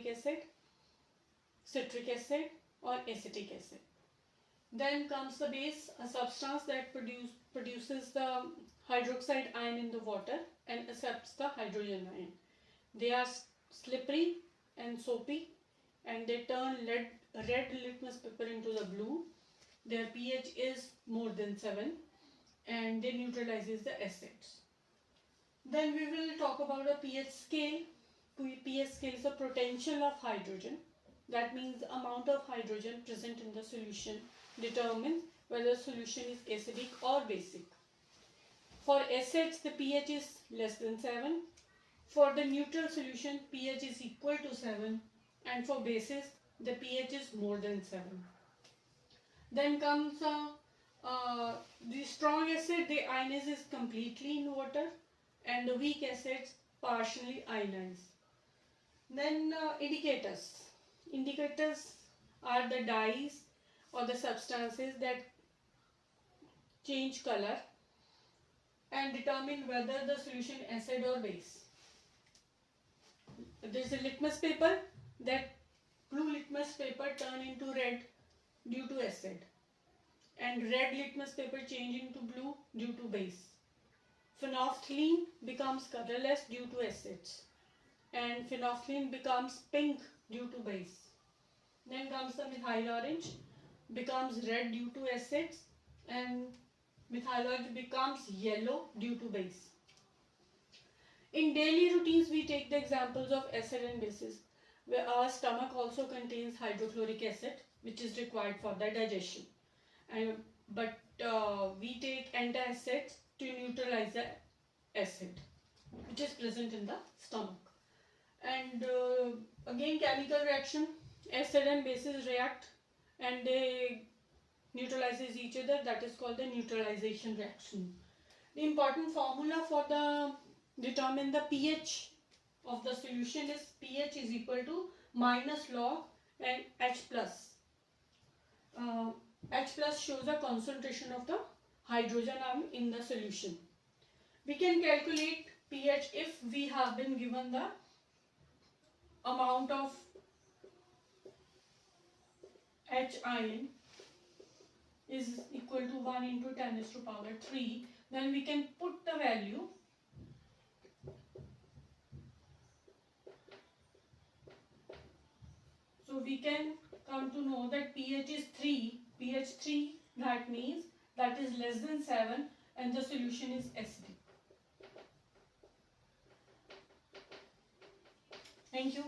acid, citric acid or acetic acid. Then comes the base, a substance that produces the hydroxide ion in the water and accepts the hydrogen ion. They are slippery and soapy, and they turn red litmus paper into the blue. Their pH is more than 7 and they neutralizes the acids. Then we will talk about a pH scale. pH scale is a potential of hydrogen. That means the amount of hydrogen present in the solution determines whether the solution is acidic or basic. For acids, the pH is less than 7. For the neutral solution, pH is equal to 7, and for bases, the pH is more than 7. Then comes the strong acid, the ionizes completely in water, and the weak acids partially ionize. Then indicators. Indicators are the dyes or the substances that change color and determine whether the solution acid or base. There is a litmus paper. That blue litmus paper turn into red due to acid, and red litmus paper change into blue due to base. Phenolphthalein becomes colorless due to acids, and phenolphthalein becomes pink due to base. Then comes the methyl orange, becomes red due to acids, and methyl orange becomes yellow due to base. In daily routines, we take the examples of acid and bases, where our stomach also contains hydrochloric acid, which is required for the digestion. But we take antacids to neutralize the acid, which is present in the stomach. And again, chemical reaction, acid and bases react and they neutralizes each other. That is called the neutralization reaction. The important formula for the determine the pH of the solution is pH is equal to minus log and H plus. H plus shows the concentration of the hydrogen atom in the solution. We can calculate pH if we have been given the amount of H ion is equal to 1 into 10 raised to power 3. Then we can put the value . So we can come to know that pH is 3, pH 3, that means that is less than 7 and the solution is acidic. Thank you.